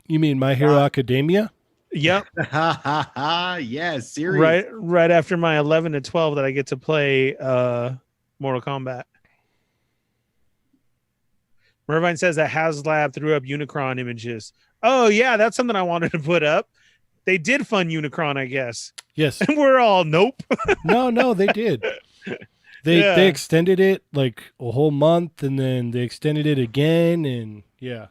You mean My Hero Academia? Yep. Yeah, serious. Right after my 11 to 12 that I get to play Mortal Kombat. Mervine says that HasLab threw up Unicron images. Oh, yeah, that's something I wanted to put up. They did fund Unicron, I guess. Yes. And we're all, nope. No, they did. They extended it like a whole month, and then they extended it again, and yeah.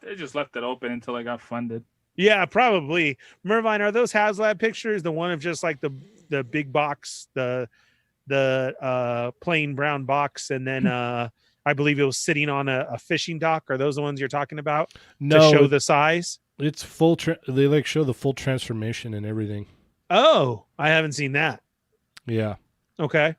They just left it open until I got funded. Yeah, probably. Mervine, are those HasLab pictures the one of just like the big box, the plain brown box, and then I believe it was sitting on a fishing dock? Are those the ones you're talking about? No, to show the size? It's full. They show the full transformation and everything. Oh, I haven't seen that. Yeah. Okay.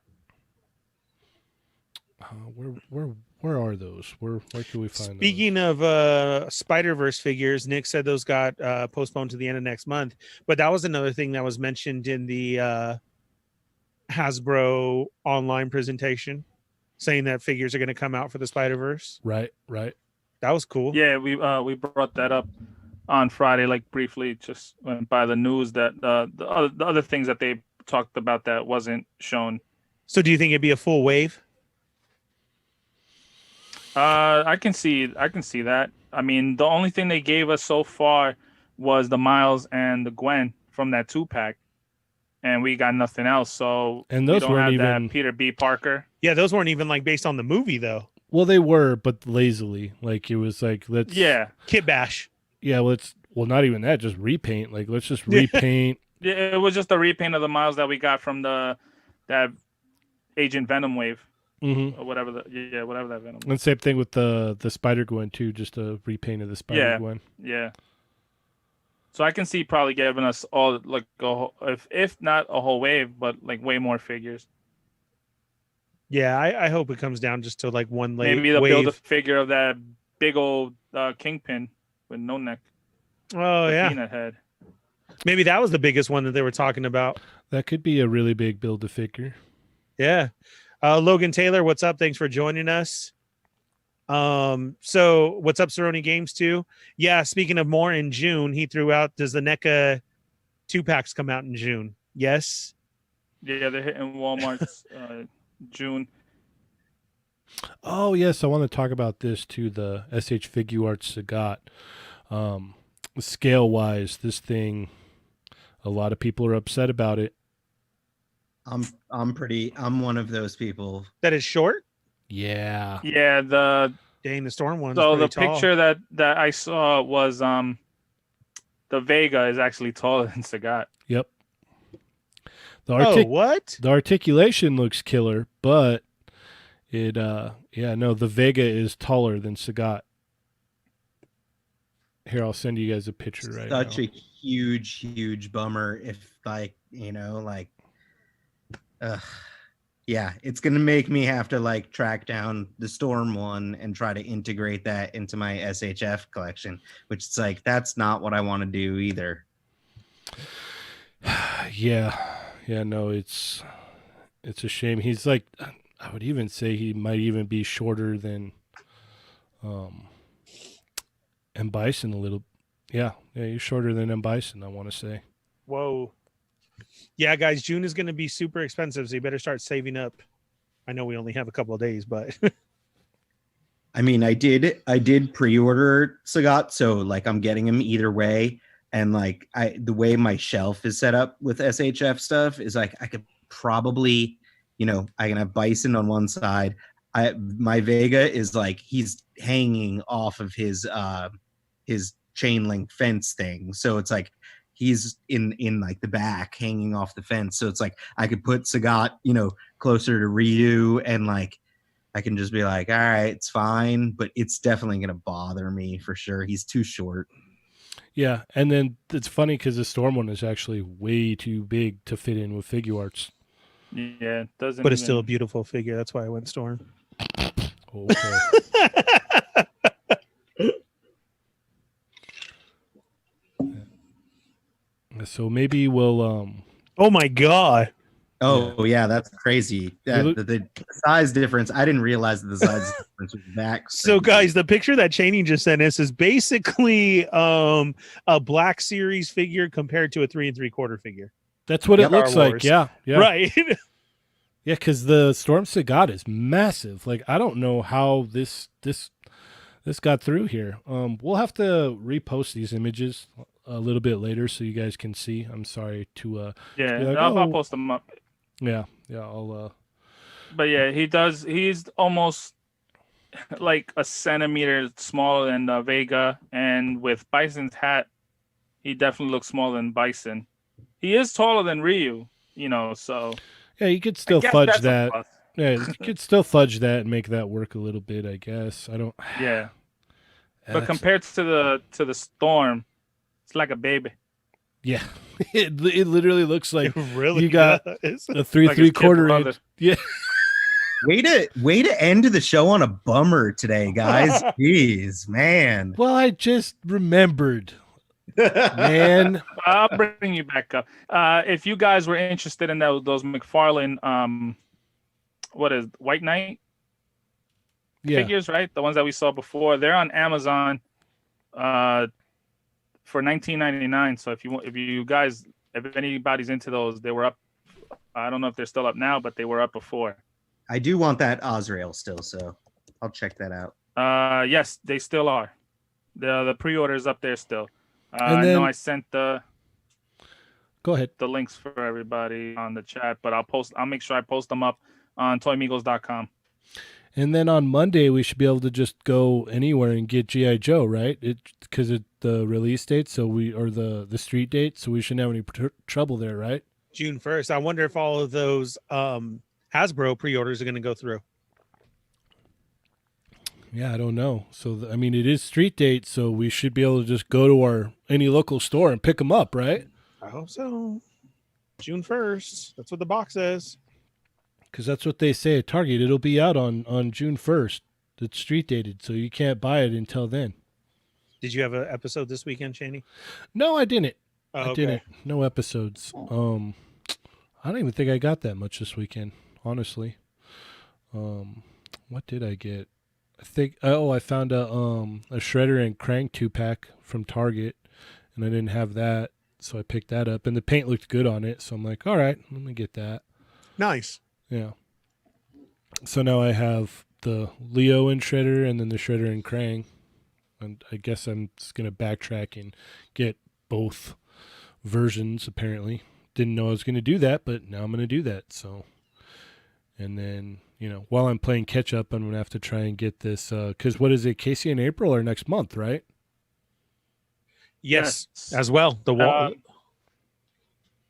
Where are those? Where can we find Speaking of Spider-Verse figures, Nick said those got postponed to the end of next month. But that was another thing that was mentioned in the Hasbro online presentation, saying that figures are going to come out for the Spider-Verse. Right. That was cool. Yeah, we brought that up on Friday, like briefly, just went by the news that the other things that they talked about that wasn't shown. So do you think it'd be a full wave? I can see that. I mean, the only thing they gave us so far was the Miles and the Gwen from that 2-pack, and we got nothing else. So and those we don't weren't have even that Peter B. Parker. Yeah, those weren't even like based on the movie though. Well, they were, but lazily. Like it was like Kit Bash. Yeah, not even that, just repaint. Like let's just repaint. Yeah, it was just a repaint of the Miles that we got from that Agent Venom wave. Mm-hmm. Or whatever that Venom was. And same thing with the Spider Gwen too, just a repaint of the Spider Gwen. Yeah. So I can see probably giving us all like if not a whole wave, but like way more figures. Yeah, I hope it comes down just to like one Maybe they'll wave. build a figure of that big old Kingpin with no neck. Oh yeah. Peanut head. Maybe that was the biggest one that they were talking about. That could be a really big build-a-figure. Yeah. Logan Taylor, what's up? Thanks for joining us. So what's up, Cerrone Games too? Yeah, speaking of more, in June, he threw out, does the NECA 2-packs come out in June? Yes. Yeah, they're hitting Walmart's June. Oh yes, I want to talk about this too. The SH Figuarts Sagat. Scale-wise, this thing, a lot of people are upset about it. I'm one of those people. That is short. Yeah. Yeah, Dang, the storm one's so pretty the tall. picture that I saw was the Vega is actually taller than Sagat. Yep. The Oh, what? the articulation looks killer, but it the Vega is taller than Sagat. Here, I'll send you guys a picture right now. Such a huge bummer if yeah, it's gonna make me have to like track down the Storm one and try to integrate that into my SHF collection, which is like that's not what I want to do either. Yeah, no, it's a shame. He's like, I would even say he might even be shorter than M. Bison a little. Yeah, he's shorter than M. Bison, I want to say. Whoa. Yeah, guys, June is going to be super expensive, so you better start saving up. I know we only have a couple of days, but I mean, I did pre-order Sagat, so like I'm getting him either way. And like the way my shelf is set up with SHF stuff is like I could probably, I can have Bison on one side. My Vega is like he's hanging off of his chain link fence thing, so it's like he's in like the back hanging off the fence. So it's like I could put Sagat, closer to Ryu, and like I can just be like, all right, it's fine, but it's definitely gonna bother me for sure. He's too short. Yeah, and then it's funny because the Storm one is actually way too big to fit in with Figure Arts. Yeah, it doesn't. but it's still a beautiful figure. That's why I went Storm. Okay. So maybe we'll Oh my god. Oh yeah, that's crazy. The size difference. I didn't realize that the size difference was that. So crazy. guys, the picture that Chaney just sent us is basically a Black Series figure compared to a 3 3/4 figure. that's what it Yep. looks Star like. Wars. Yeah. Right. Yeah, because the Storm Sagat is massive. Like I don't know how this got through here. We'll have to repost these images a little bit later so you guys can see. I'm sorry to Yeah, be like, I'll post them up. yeah. I'll But yeah, he's almost like a centimeter smaller than the Vega, and with Bison's hat, he definitely looks smaller than Bison. He is taller than Ryu, so yeah, you could I still guess fudge that's a that. plus. Yeah, you could still fudge that and make that work a little bit, I guess. I don't. Yeah, but That's- compared to the Storm, it's like a baby. yeah, it literally looks like It really you got does. a 3 Like his kid 3/4 brother. inch. Yeah, way to end the show on a bummer today, guys. Jeez, man. well, I just remembered, man. I'll bring you back up. If you guys were interested in those McFarlane, what is White Knight Yeah, figures, right? The ones that we saw before, they're on Amazon, for $19.99. So if anybody's into those, they were up. I don't know if they're still up now, but they were up before. I do want that Osrail still, so I'll check that out. Yes, they still are. The pre-order is up there still. And I then- know I sent the go ahead. links for everybody on the chat, but I'll make sure I post them up on toymigos.com. And then on Monday we should be able to just go anywhere and get GI Joe, right? Because it's the release date, or the street date, so we shouldn't have any trouble there, right? June 1st. I wonder if all of those Hasbro pre-orders are going to go through. Yeah, I don't know. So I mean, it is street date, so we should be able to just go to any local store and pick them up, right? I hope so. June 1st. That's what the box says. Because that's what they say at Target. It'll be out on June 1st. It's street dated, so you can't buy it until then. Did you have an episode this weekend, Chaney? No, I didn't. Oh, I didn't. No episodes. I don't even think I got that much this weekend, honestly. What did I get? I think I found a Shredder and Crank 2-pack from Target, and I didn't have that, so I picked that up. And the paint looked good on it, so I'm like, all right, let me get that. Nice. Yeah. So now I have the Leo and Shredder, and then the Shredder and Krang. And I guess I'm just gonna backtrack and get both versions. Apparently, didn't know I was going to do that, but now I'm going to do that. So, and then, while I'm playing catch up, I'm going to have to try and get this, because what is it, Casey in April or next month, right? Yes, as well. The wall.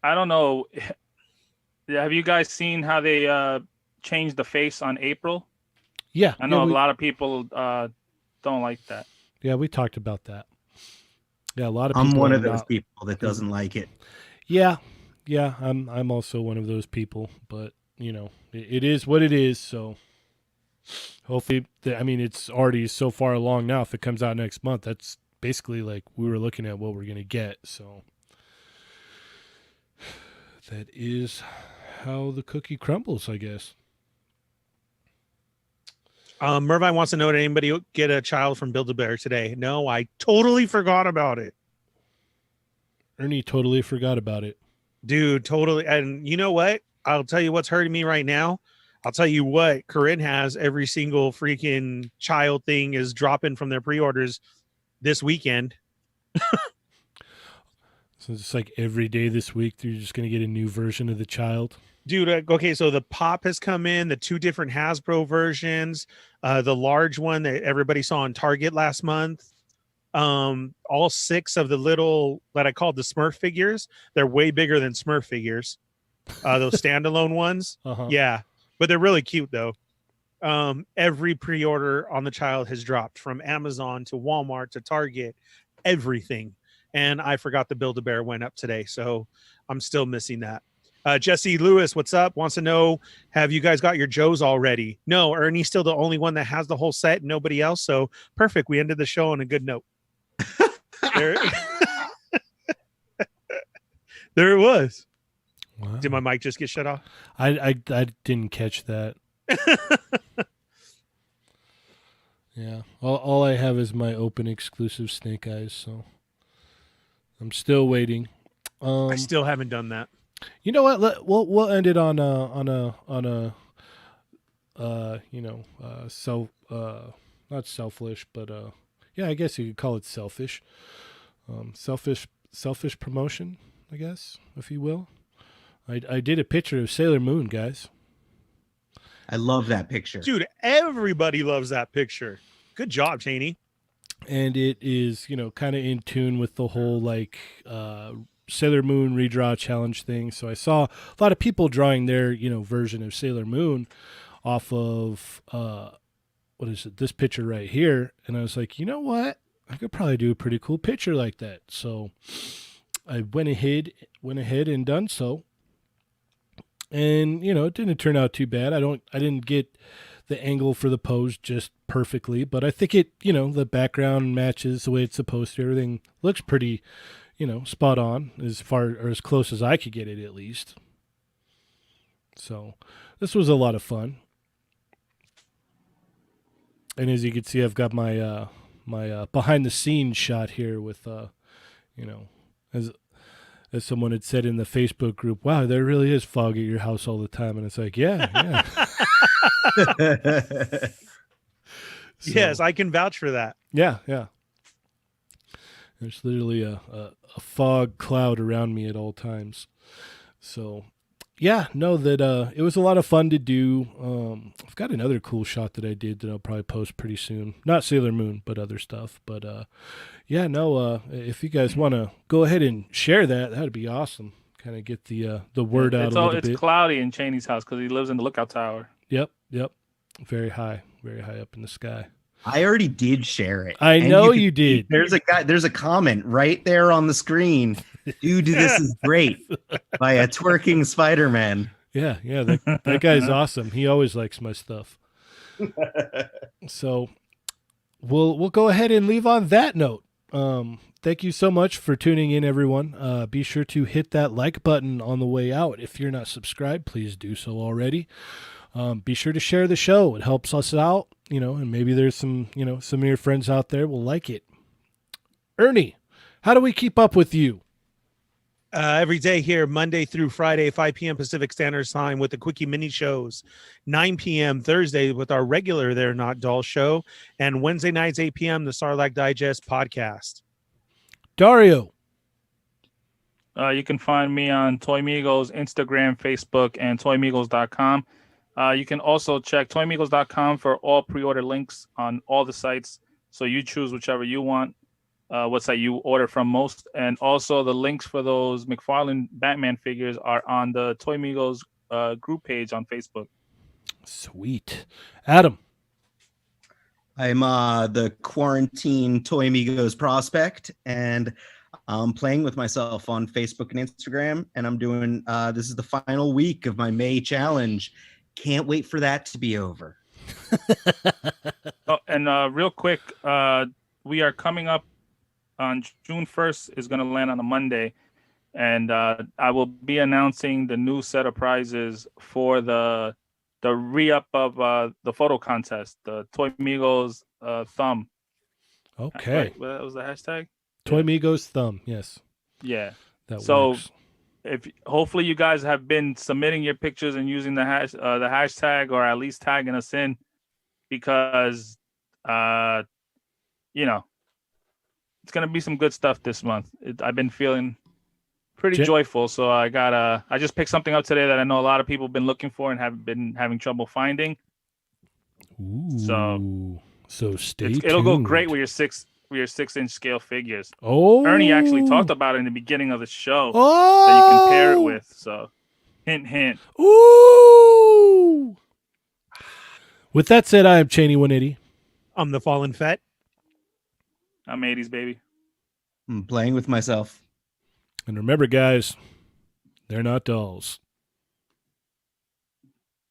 I don't know. Have you guys seen how they changed the face on April? Yeah. I know a lot of people don't like that. Yeah, we talked about that. Yeah, a lot of people. I'm one of those people that doesn't like it. Yeah. Yeah, I'm also one of those people, but it is what it is, so hopefully it's already so far along now. If it comes out next month, that's basically like we were looking at what we're going to get, so that is how the cookie crumbles, I guess. Mervine wants to know, did anybody get a child from Build-A-Bear today? No, I totally forgot about it. Ernie totally forgot about it. Dude, totally. And you know what? I'll tell you what's hurting me right now. I'll tell you what, Corinne has every single freaking child thing is dropping from their pre-orders this weekend. So it's like every day this week, you're just going to get a new version of the child. Dude, okay, so the Pop has come in, the 2 different Hasbro versions, the large one that everybody saw on Target last month. All 6 of the little that I called the Smurf figures, they're way bigger than Smurf figures. Those standalone ones. Yeah, but they're really cute though. Every pre-order on the child has dropped from Amazon to Walmart to Target, everything. And I forgot the Build-A-Bear went up today, so I'm still missing that. Jesse Lewis, what's up? Wants to know, have you guys got your Joes already? No, Ernie's still the only one that has the whole set, nobody else. So perfect. We ended the show on a good note. There, there it was. Wow. Did my mic just get shut off? I didn't catch that. Yeah. All I have is my open exclusive Snake Eyes, so I'm still waiting. I still haven't done that. You know what? We'll end it on a not selfish, but yeah, I guess you could call it selfish. Selfish promotion, I guess, if you will. I did a picture of Sailor Moon, guys. I love that picture. Dude, everybody loves that picture. Good job, Cheney. And it is, kind of in tune with the whole Sailor Moon redraw challenge thing. So I saw a lot of people drawing their, version of Sailor Moon off of what is it? This picture right here. And I was like, you know what? I could probably do a pretty cool picture like that. So I went ahead and done so. And, it didn't turn out too bad. I didn't get the angle for the pose just perfectly, but I think it, the background matches the way it's supposed to. Everything looks pretty, spot on as far or as close as I could get it, at least. So this was a lot of fun. And as you can see, I've got my my behind the scenes shot here with as someone had said in the Facebook group, wow, there really is fog at your house all the time. And it's like, yeah. So, yes, I can vouch for that. Yeah. There's literally a fog cloud around me at all times. So, yeah, that it was a lot of fun to do. I've got another cool shot that I did that I'll probably post pretty soon. Not Sailor Moon, but other stuff. But, if you guys want to go ahead and share that, that'd be awesome. Kind of get the word out a little bit. It's cloudy in Cheney's house because he lives in the lookout tower. Yep. Very high up in the sky. I already did share it. I know you did. There's a comment right there on the screen. Dude, this is great by a twerking Spider-Man. Yeah, that guy's awesome. He always likes my stuff. So we'll go ahead and leave on that note. Thank you so much for tuning in, everyone. Be sure to hit that like button on the way out. If you're not subscribed, please do so already. Be sure to share the show. It helps us out, and maybe there's some of your friends out there will like it. Ernie, how do we keep up with you? Every day here, Monday through Friday, 5 p.m. Pacific Standard Time with the Quickie Mini shows, 9 p.m. Thursday with our regular They're Not Dull show, and Wednesday nights, 8 p.m. the Sarlacc Digest podcast. Dario. You can find me on Toy Migos, Instagram, Facebook, and toymigos.com. You can also check toymigos.com for all pre-order links on all the sites. So you choose whichever you want, what site you order from most. And also the links for those McFarlane Batman figures are on the Toy Migos group page on Facebook. Sweet. Adam. I'm the quarantine Toy Migos prospect, and I'm playing with myself on Facebook and Instagram. And I'm doing this is the final week of my May challenge. Can't wait for that to be over. Oh, and real quick, we are coming up on June 1st is going to land on a Monday. And I will be announcing the new set of prizes for the re-up of the photo contest, the Toy Migos thumb. Okay. Right? What was the hashtag? Toy Migos thumb. Yes. Yeah. That So works. if hopefully you guys have been submitting your pictures and using the hashtag, or at least tagging us in, because you know, it's gonna be some good stuff this month. I've been feeling pretty joyful, so I just picked something up today that I know a lot of people have been looking for and have been having trouble finding. Ooh. So stay tuned. It'll go great with your 6-inch scale figures. Oh, Ernie actually talked about it in the beginning of the show oh, that you can pair it with. So hint, hint. Ooh. With that said, I am Cheney 180. I'm the Fallen Fett. I'm 80s baby. I'm playing with myself. And remember, guys, they're not dolls.